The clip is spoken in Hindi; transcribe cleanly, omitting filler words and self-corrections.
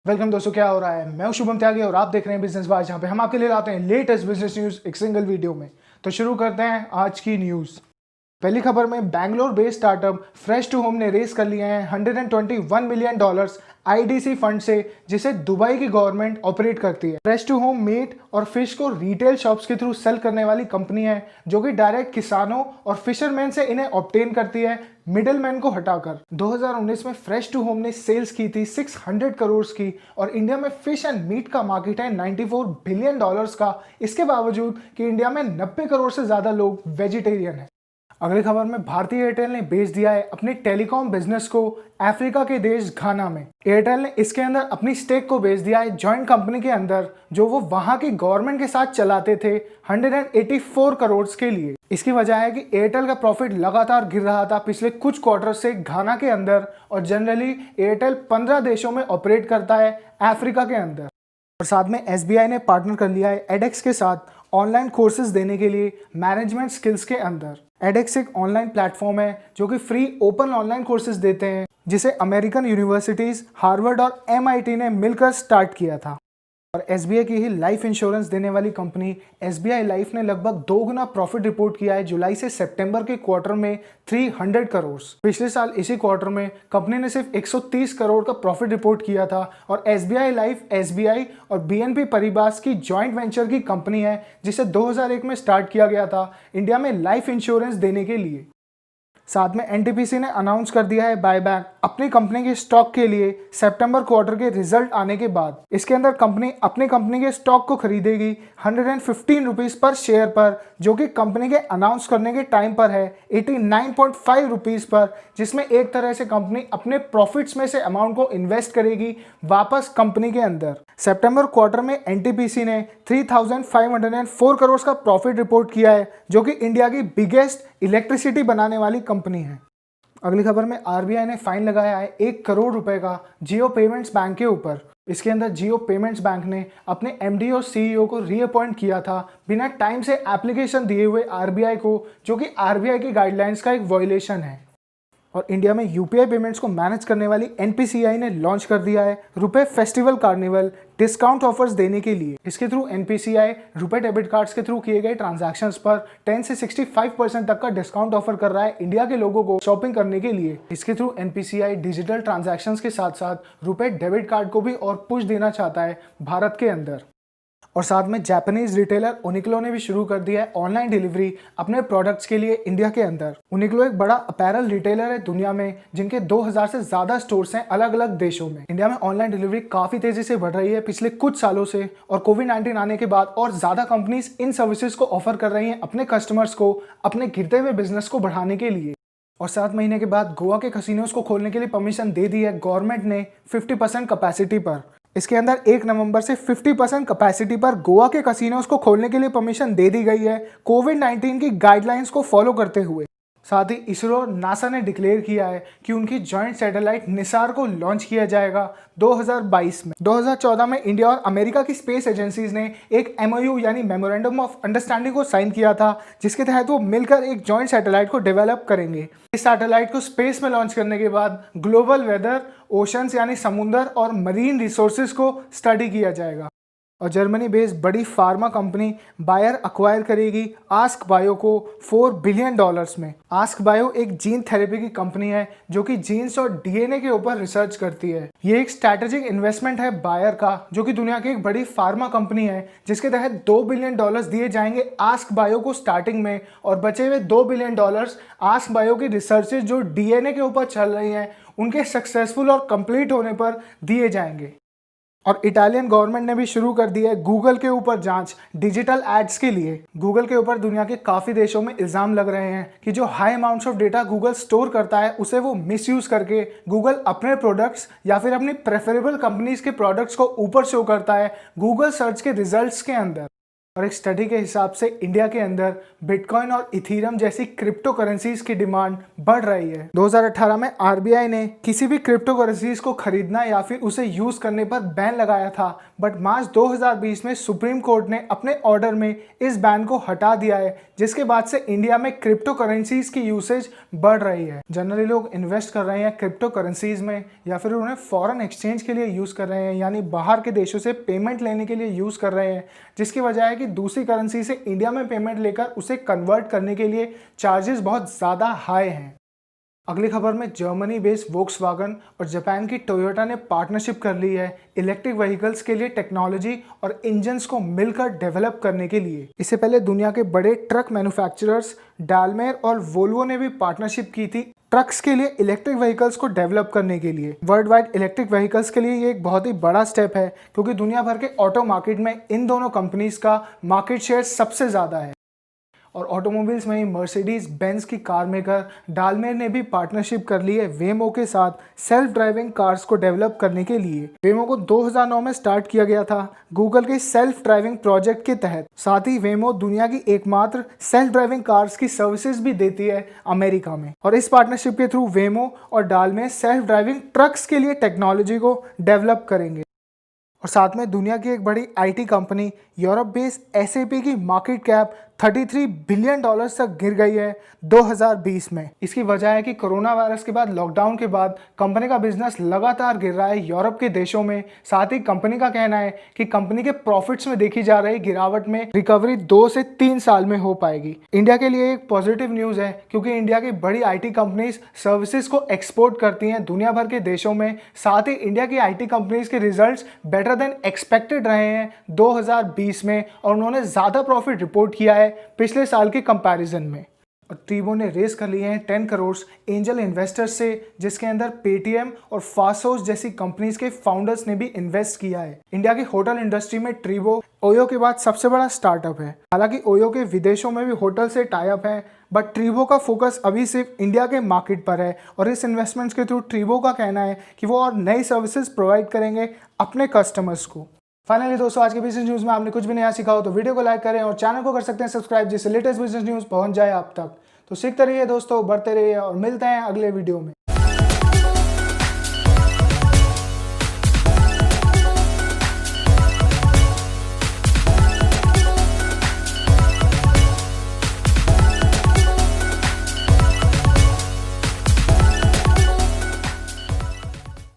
वेलकम दोस्तों, क्या हो रहा है। मैं हूं शुभम त्यागी और आप देख रहे हैं बिजनेस बाय, जहां पे हम आपके लिए लाते हैं लेटेस्ट बिजनेस न्यूज़ एक सिंगल वीडियो में। तो शुरू करते हैं आज की न्यूज़। पहली खबर में Bangalore based startup fresh to home ने रेस कर लिए हैं $121 मिलियन आईडीसी फंड से, जिसे दुबई की गवर्नमेंट ऑपरेट करती है। फ्रेश टू होम मीट और फिश को रिटेल शॉप्स के थ्रू सेल करने वाली कंपनी है, जो कि डायरेक्ट किसानों और फिशरमैन से इन्हें ऑब्टेन करती है, मिडलमैन को हटाकर। 2019 में फ्रेश टू होम ने सेल्स की थी 600 करोड़ की, और इंडिया में फिश एंड मीट का मार्केट है $94 बिलियन का। इसके बावजूद कि इंडिया में 90 करोड़ से ज्यादा लोग वेजिटेरियन हैं। अगली खबर में भारतीय एयरटेल ने बेच दिया है अपने टेलीकॉम बिजनेस को अफ्रीका के देश घाना में। एयरटेल ने इसके अंदर अपनी स्टेक को बेच दिया है जॉइंट कंपनी के अंदर, जो वो वहां की गवर्नमेंट के साथ चलाते थे 184 करोड़ के लिए। इसकी वजह है कि एयरटेल का प्रॉफिट लगातार गिर रहा था पिछले कुछ क्वार्टर से घाना के अंदर, और जनरली एयरटेल 15 देशों में ऑपरेट करता है अफ्रीका के अंदर। और साथ में एसबीआई ने पार्टनर कर लिया है एडेक्स के साथ ऑनलाइन कोर्सेज देने के लिए मैनेजमेंट स्किल्स के अंदर। एडेक्स एक ऑनलाइन प्लेटफॉर्म है जो कि फ्री ओपन ऑनलाइन कोर्सेज देते हैं, जिसे अमेरिकन यूनिवर्सिटीज हार्वर्ड और एमआईटी ने मिलकर स्टार्ट किया था। और एसबीआई की ही लाइफ इंश्योरेंस देने वाली कंपनी एसबीआई लाइफ ने लगभग 2 गुना प्रॉफिट रिपोर्ट किया है जुलाई से सितंबर के क्वार्टर में 300 करोड़। पिछले साल इसी क्वार्टर में कंपनी ने सिर्फ 130 करोड़ का प्रॉफिट रिपोर्ट किया था। और एसबीआई लाइफ एसबीआई और बीएनपी परिबास की जॉइंट वेंचर की कंपनी है, जिसे 2001 में स्टार्ट किया गया था इंडिया में लाइफ इंश्योरेंस देने के लिए। साथ में एनटीपीसी ने अनाउंस कर दिया है बायबैक अपनी कंपनी के स्टॉक के लिए सितंबर क्वार्टर के रिजल्ट आने के बाद। इसके अंदर कंपनी अपनी कंपनी के स्टॉक को खरीदेगी 115 रुपीज पर शेयर पर, जो कि कंपनी के अनाउंस करने के टाइम पर है 89.5 रुपीज पर, जिसमें एक तरह से कंपनी अपने प्रॉफिट्स में से अमाउंट को इन्वेस्ट करेगी वापस कंपनी के अंदर। सितंबर क्वार्टर में एनटीपीसी ने 3504 करोड़ का प्रॉफिट रिपोर्ट किया है, जो कि इंडिया की बिगेस्ट इलेक्ट्रिसिटी बनाने वाली कंपनी है। अगली खबर में आरबीआई ने फाइन लगाया है 1 करोड़ रुपए का जियो पेमेंट्स बैंक के ऊपर। इसके अंदर जियो पेमेंट्स बैंक ने अपने एमडी और सीईओ को रीअपॉइंट किया था बिना टाइम से एप्लीकेशन दिए हुए आरबीआई को, जो कि आरबीआई की गाइडलाइंस का एक वॉयलेशन है। और इंडिया में यूपीआई पेमेंट्स को मैनेज करने वाली एनपीसीआई ने लॉन्च कर दिया है रुपए फेस्टिवल कार्निवल डिस्काउंट ऑफर्स देने के लिए। इसके थ्रू एनपीसीआई रुपए डेबिट कार्ड्स के थ्रू किए गए ट्रांजैक्शंस पर 10 से 65% तक का डिस्काउंट ऑफर कर रहा है इंडिया के लोगों को शॉपिंग करने के लिए। इसके थ्रू एनपीसीआई डिजिटल ट्रांजैक्शंस के साथ साथ रुपए डेबिट कार्ड को भी और पुश देना चाहता है भारत के अंदर। और साथ में जापानीज रिटेलर उनिक्लो ने भी शुरू कर दिया है ऑनलाइन डिलीवरी अपने प्रोडक्ट्स के लिए इंडिया के अंदर। उनिक्लो एक बड़ा अपैरल रिटेलर है दुनिया में, जिनके 2000 से ज्यादा स्टोर्स हैं अलग अलग देशों में। इंडिया में ऑनलाइन डिलीवरी काफी तेजी से बढ़ रही है पिछले कुछ सालों से, और कोविड-19 आने के बाद और ज्यादा कंपनीज इन सर्विसेज को ऑफर कर रही हैं अपने कस्टमर्स को, अपने गिरते हुए बिजनेस को बढ़ाने के लिए। और 7 महीने के बाद गोवा के कसिनोज को खोलने के लिए परमिशन दे दी है गवर्नमेंट ने 50% कैपेसिटी पर। इसके अंदर 1 नवंबर से 50% कैपेसिटी पर गोवा के कसिनोज को खोलने के लिए परमिशन दे दी गई है कोविड-19 की गाइडलाइंस को फॉलो करते हुए। साथ ही इसरो और नासा ने डिक्लेयर किया है कि उनकी जॉइंट सैटेलाइट निसार को लॉन्च किया जाएगा 2022 में। 2014 में इंडिया और अमेरिका की स्पेस एजेंसीज ने एक एमओयू यानी मेमोरेंडम ऑफ अंडरस्टैंडिंग को साइन किया था, जिसके तहत वो मिलकर एक जॉइंट सैटेलाइट को डेवलप करेंगे। इस सैटेलाइट को स्पेस में लॉन्च करने के बाद ग्लोबल वेदर, ओशंस यानी समुद्र और मरीन रिसोर्सेज को स्टडी किया जाएगा। और जर्मनी बेस्ड बड़ी फार्मा कंपनी बायर अक्वायर करेगी आस्क बायो को $4 बिलियन में। आस्क बायो एक जीन थेरेपी की कंपनी है जो कि जीन्स और डीएनए के ऊपर रिसर्च करती है। ये एक स्ट्रैटेजिक इन्वेस्टमेंट है बायर का, जो कि दुनिया की एक बड़ी फार्मा कंपनी है, जिसके तहत $2 बिलियन दिए जाएंगे आस्क बायो को स्टार्टिंग में, और बचे हुए $2 बिलियन आस्क बायो की रिसर्चेज जो डीएनए के ऊपर चल रही हैं उनके सक्सेसफुल और कंप्लीट होने पर दिए जाएंगे। और इटालियन गवर्नमेंट ने भी शुरू कर दी है गूगल के ऊपर जांच डिजिटल एड्स के लिए। गूगल के ऊपर दुनिया के काफी देशों में इल्जाम लग रहे हैं कि जो high amounts of data Google store करता है उसे वो मिसयूज करके गूगल अपने प्रोडक्ट्स या फिर अपनी प्रेफरेबल कंपनीज के प्रोडक्ट्स को ऊपर शो करता है गूगल सर्च के रिजल्ट्स के अंदर। और एक स्टडी के हिसाब से इंडिया के अंदर बिटकॉइन और इथीरियम जैसी क्रिप्टो करेंसीज की डिमांड बढ़ रही है। 2018 में आरबीआई ने किसी भी क्रिप्टो करेंसीज को खरीदना या फिर उसे यूज करने पर बैन लगाया था, बट मार्च 2020 में सुप्रीम कोर्ट ने अपने ऑर्डर में इस बैन को हटा दिया है, जिसके बाद से इंडिया में क्रिप्टो करेंसीज की यूसेज बढ़ रही है। जनरली लोग इन्वेस्ट कर रहे हैं क्रिप्टो करेंसीज में या फिर उन्हें फॉरेन एक्सचेंज के लिए यूज कर रहे हैं, यानी बाहर के देशों से पेमेंट लेने के लिए यूज कर रहे हैं, जिसकी वजह है कि दूसरी करेंसी से इंडिया में पेमेंट लेकर उसे कन्वर्ट करने के लिए चार्जेस बहुत ज़्यादा हाई हैं। अगली खबर में जर्मनी बेस्ड वोक्सवैगन और जापान की टोयोटा ने पार्टनरशिप कर ली है इलेक्ट्रिक व्हीकल्स के लिए टेक्नोलॉजी और इंजन्स को मिलकर डेवलप करने के लिए। इससे पहले दुनिया के बड़े ट्रक मैन्युफैक्चरर्स डालमेर और वोल्वो ने भी पार्टनरशिप की थी ट्रक्स के लिए इलेक्ट्रिक व्हीकल्स को डेवलप करने के लिए। वर्ल्ड वाइड इलेक्ट्रिक व्हीकल्स के लिए ये एक बहुत ही बड़ा स्टेप है, क्योंकि दुनिया भर के ऑटो मार्केट में इन दोनों कंपनीज का मार्केट शेयर सबसे ज़्यादा है। और ऑटोमोबाइल्स में ही मर्सिडीज बेंज की कार मेकर डालमेर ने भी पार्टनरशिप कर ली है वेमो के साथ सेल्फ ड्राइविंग कार्स को डेवलप करने के लिए। वेमो को 2009 में स्टार्ट किया गया था गूगल के सेल्फ ड्राइविंग प्रोजेक्ट के तहत। साथ ही वेमो दुनिया की एकमात्र सेल्फ ड्राइविंग कार्स की सर्विसेज भी देती है अमेरिका में। और इस पार्टनरशिप के थ्रू वेमो और डालमेर सेल्फ ड्राइविंग ट्रक्स के लिए टेक्नोलॉजी को डेवलप करेंगे। और साथ में दुनिया की एक बड़ी IT company Europe based SAP की मार्केट कैप $33 बिलियन तक गिर गई है 2020 में। इसकी वजह है कि कोरोना वायरस के बाद लॉकडाउन के बाद कंपनी का बिजनेस लगातार गिर रहा है यूरोप के देशों में। साथ ही कंपनी का कहना है कि कंपनी के प्रॉफिट्स में देखी जा रही गिरावट में रिकवरी 2 से 3 साल में हो पाएगी। इंडिया के लिए एक पॉजिटिव न्यूज है, क्योंकि इंडिया की बड़ी आईटी कंपनीज सर्विसेज को एक्सपोर्ट करती हैं दुनिया भर के देशों में। साथ ही इंडिया की आईटी कंपनीज के रिजल्ट्स बेटर देन एक्सपेक्टेड रहे हैं 2020 में, और उन्होंने ज्यादा प्रॉफिट रिपोर्ट किया है पिछले साल के कंपैरिजन में। और ट्रीबो ने रेस कर लिए हैं 10 करोड़ एंजल इन्वेस्टर्स से, जिसके अंदर पेटीएम और फास्टहाउस जैसी कंपनीज के फाउंडर्स ने भी इन्वेस्ट किया है। इंडिया की होटल इंडस्ट्री में ट्रीबो ओयो के बाद सबसे बड़ा स्टार्टअप है। हालांकि ओयो के विदेशों में भी होटल से टाई अप है, बट ट्रीबो का फोकस अभी सिर्फ इंडिया के मार्केट पर है। और इस इन्वेस्टमेंट्स के थ्रू ट्रीबो का कहना है कि वो और नई सर्विसेज प्रोवाइड करेंगे अपने कस्टमर्स को। फाइनली दोस्तों, आज के बिजनेस न्यूज़ में आपने कुछ भी नया सीखा हो तो वीडियो को लाइक करें और चैनल को कर सकते हैं सब्सक्राइब, जिससे लेटेस्ट बिजनेस न्यूज़ पहुंच जाए आप तक। तो सीखते रहिए दोस्तों, बढ़ते रहिए और मिलते हैं अगले वीडियो में।